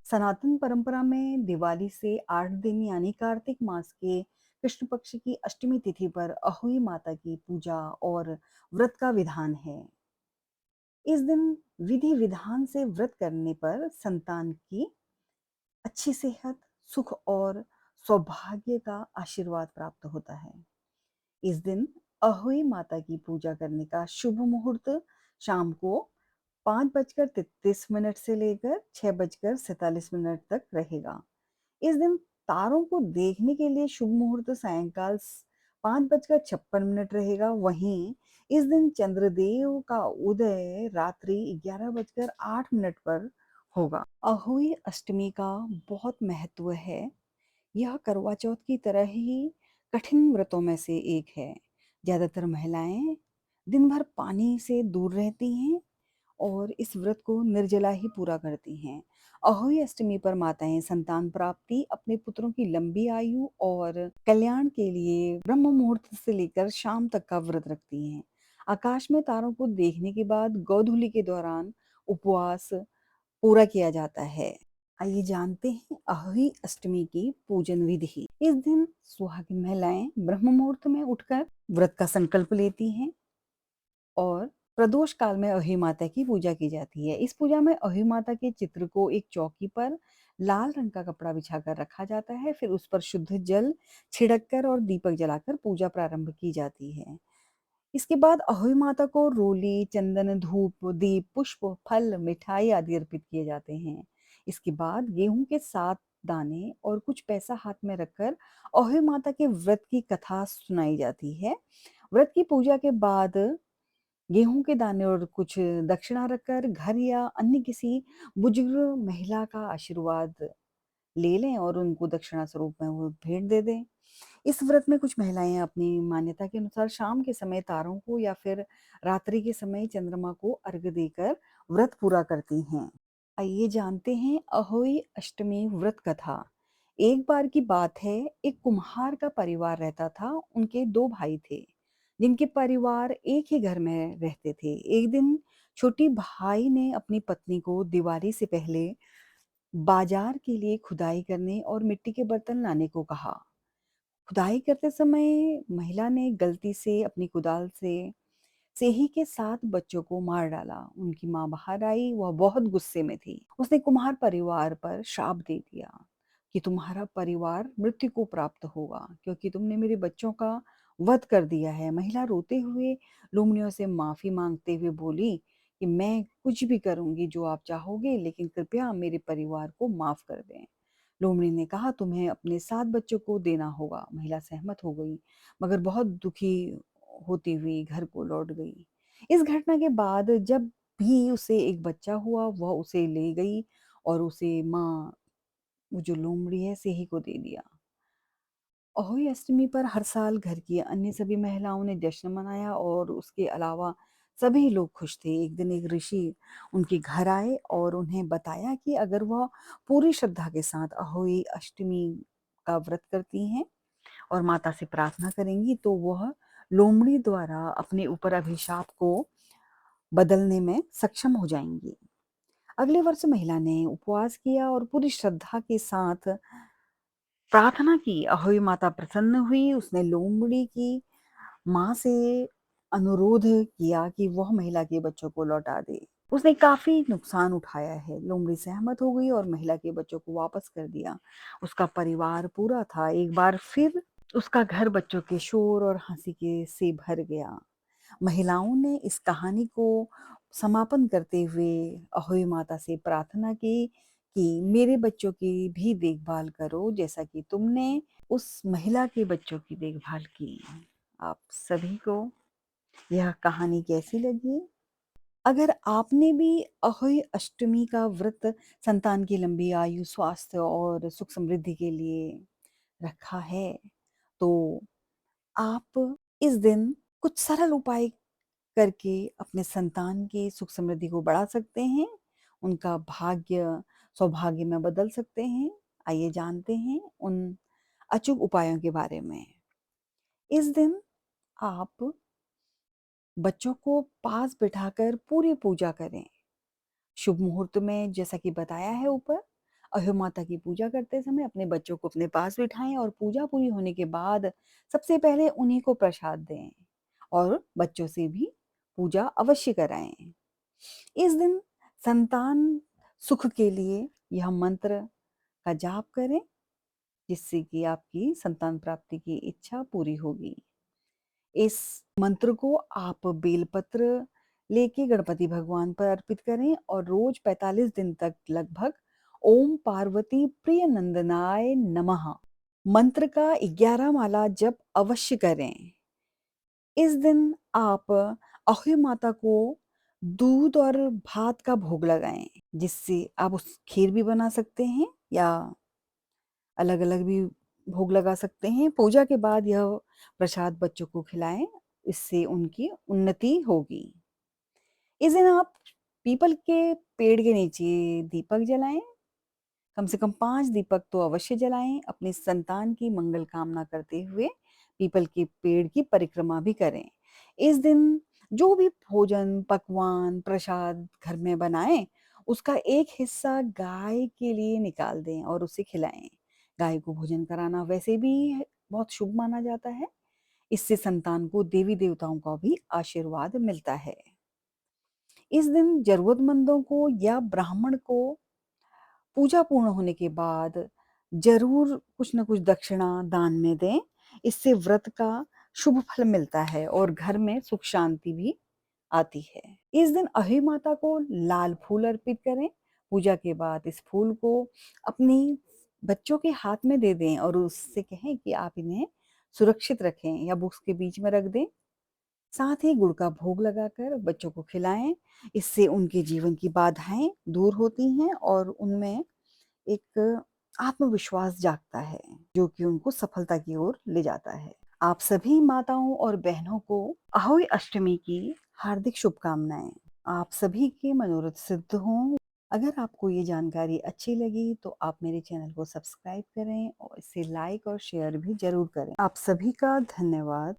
सनातन परंपरा में दिवाली से 8 दिन यानी कार्तिक मास के कृष्ण पक्ष की अष्टमी तिथि पर अहोई माता की पूजा और व्रत का विधान है। इस दिन विधि विधान से व्रत करने पर संतान की अच्छी सेहत, सुख और सौभाग्य का आशीर्वाद प्राप्त होता है। इस दिन अहोई माता की पूजा करने का शुभ मुहूर्त शाम को 5:33 से लेकर 6:47 तक रहेगा। इस दिन तारों को देखने के लिए शुभ मुहूर्त सायंकाल 5:56 रहेगा। वहीं इस दिन चंद्रदेव का उदय रात्रि 11:08 पर होगा। अहोई अष्टमी का बहुत महत्व है। यह करवा चौथ की तरह ही कठिन व्रतों में से एक है। ज्यादातर महिलाएं दिन भर पानी से दूर रहती हैं और इस व्रत को निर्जला ही पूरा करती हैं। अहोई अष्टमी पर माताएं संतान प्राप्ति, अपने पुत्रों की लंबी आयु और कल्याण के लिए ब्रह्म मुहूर्त से लेकर शाम तक का व्रत रखती हैं। आकाश में तारों को देखने के बाद गोधूलि के दौरान उपवास पूरा किया जाता है। आइए जानते हैं अहोई अष्टमी की पूजन विधि। इस दिन सुहागिन महिलाएं ब्रह्म मुहूर्त में उठकर व्रत का संकल्प लेती हैं और प्रदोष काल में अहोई माता की पूजा की जाती है। इस पूजा में अहोई माता के चित्र को एक चौकी पर लाल रंग का कपड़ा बिछाकर रखा जाता है। फिर उस पर शुद्ध जल छिड़ककर और दीपक जलाकर पूजा प्रारंभ की जाती है। इसके बाद अहोई माता को रोली, चंदन, धूप, दीप, पुष्प, फल, मिठाई आदि अर्पित किए जाते हैं। इसके बाद गेहूं के 7 दाने और कुछ पैसा हाथ में रखकर अहोई माता के व्रत की कथा सुनाई जाती है। व्रत की पूजा के बाद गेहूं के दाने और कुछ दक्षिणा रखकर घर या अन्य किसी बुजुर्ग महिला का आशीर्वाद ले लें और उनको दक्षिणा स्वरूप में वो भेंट दे दें। इस व्रत में कुछ महिलाएं अपनी मान्यता के अनुसार शाम के समय तारों को या फिर रात्रि के समय चंद्रमा को अर्घ्य देकर व्रत पूरा करती हैं। आइए जानते हैं अहोई अष्टमी व्रत कथा। एक बार की बात है, एक कुम्हार का परिवार रहता था। उनके 2 भाई थे जिनके परिवार एक ही घर में रहते थे। एक दिन छोटी भाई ने अपनी पत्नी को दिवाली से पहले बाजार के लिए खुदाई करने और मिट्टी के बर्तन लाने को कहा। खुदाई करते समय महिला ने गलती से अपनी कुदाल से सेही के 7 बच्चों को मार डाला। उनकी माँ बाहर आई, वह बहुत गुस्से में थी। उसने कुम्हार परिवार पर श्राप दे दिया कि तुम्हारा परिवार मृत्यु को प्राप्त होगा क्योंकि तुमने मेरे बच्चों का वध कर दिया है। महिला रोते हुए लोमड़ियों से माफी मांगते हुए बोली कि मैं कुछ भी करूंगी जो आप चाहोगे, लेकिन कृपया मेरे परिवार को माफ कर दें। लोमड़ी ने कहा तुम्हें अपने 7 बच्चों को देना होगा। महिला सहमत हो गई मगर बहुत दुखी होती हुई घर को लौट गई। इस घटना के बाद जब भी उसे एक बच्चा हुआ वह उसे ले गई और उसे माँ, वो जो लोमड़ी है, सेही को दे दिया। अहोई अष्टमी पर हर साल घर की अन्य सभी महिलाओं ने जश्न मनाया और उसके अलावा सभी लोग खुश थे। एक दिन एक ऋषि उनके घर आए और उन्हें बताया कि अगर वह पूरी श्रद्धा के साथ अहोई अष्टमी का व्रत करती हैं और माता से प्रार्थना करेंगी तो वह लोमड़ी द्वारा अपने ऊपर अभिशाप को बदलने में सक्षम हो जाएंगी। अगले वर्ष महिला ने उपवास किया और पूरी श्रद्धा के साथ प्रार्थना की। अहोई माता प्रसन्न हुई। उसने लोमड़ी की माँ से अनुरोध किया कि वह महिला के बच्चों को लौटा दे। उसने काफी नुकसान उठाया है। लोमड़ी सहमत हो गई और महिला के बच्चों को वापस कर दिया। उसका परिवार पूरा था। एक बार फिर उसका घर बच्चों के शोर और हंसी के से भर गया। महिलाओं ने इस कहानी को समापन करते हुए अहोई माता से प्रार्थना की कि मेरे बच्चों की भी देखभाल करो जैसा कि तुमने उस महिला के बच्चों की देखभाल की। आप सभी को यह कहानी कैसी लगी? अगर आपने भी अहोई अष्टमी का व्रत संतान की लंबी आयु, स्वास्थ्य और सुख समृद्धि के लिए रखा है तो आप इस दिन कुछ सरल उपाय करके अपने संतान की सुख समृद्धि को बढ़ा सकते हैं, उनका भाग्य सौभाग्य में बदल सकते हैं। आइए जानते हैं उन अचूक उपायों के बारे में। इस दिन आप बच्चों को पास बिठाकर पूरी पूजा करें। शुभ मुहूर्त में जैसा कि बताया है ऊपर, अहोई माता की पूजा करते समय अपने बच्चों को अपने पास बिठाएं और पूजा पूरी होने के बाद सबसे पहले उन्हीं को प्रसाद दें और बच्चों से भी पूजा अवश्य कराएं। इस दिन संतान सुख के लिए यह मंत्र का जाप करें, जिससे कि आपकी संतान प्राप्ति की इच्छा पूरी होगी। इस मंत्र को आप बेलपत्र लेके गणपति भगवान पर अर्पित करें और रोज 45 दिन तक लगभग ओम पार्वती प्रिय नंदनाय नमः मंत्र का 11 माला जप अवश्य करें। इस दिन आप अहोई माता को दूध और भात का भोग लगाएं, जिससे आप उस खीर भी बना सकते हैं या अलग-अलग भी भोग लगा सकते हैं। पूजा के बाद यह प्रसाद बच्चों को खिलाएं, इससे उनकी उन्नति होगी। इस दिन आप पीपल के पेड़ के नीचे दीपक जलाएं, कम से कम 5 दीपक तो अवश्य जलाएं। अपनी संतान की मंगल कामना करते हुए पीपल के पेड़ की परिक्रमा भी करें। इस दिन जो भी भोजन, पकवान, प्रसाद घर में बनाएं, उसका एक हिस्सा गाय के लिए निकाल दें और उसे खिलाएं। गाय को भोजन कराना वैसे भी बहुत शुभ माना जाता है। इससे संतान को देवी देवताओं का भी आशीर्वाद मिलता है। इस दिन जरूरतमंदों को या ब्राह्मण को पूजा पूर्ण होने के बाद जरूर कुछ न कुछ दक्षिणा दान में दें। इससे व्रत का शुभ फल मिलता है और घर में सुख शांति भी आती है। इस दिन अहोई माता को लाल फूल अर्पित करें। पूजा के बाद इस फूल को अपनी बच्चों के हाथ में दे दें और उससे कहें कि आप इन्हें सुरक्षित रखें या बुक्स के बीच में रख दें। साथ ही गुड़ का भोग लगाकर बच्चों को खिलाएं। इससे उनके जीवन की बाधाएं दूर होती हैं और उनमें एक आत्मविश्वास जागता है, जो कि उनको सफलता की ओर ले जाता है। आप सभी माताओं और बहनों को अहोई अष्टमी की हार्दिक शुभकामनाएं। आप सभी के मनोरथ सिद्ध हों। अगर आपको ये जानकारी अच्छी लगी तो आप मेरे चैनल को सब्सक्राइब करें और इसे लाइक और शेयर भी जरूर करें। आप सभी का धन्यवाद।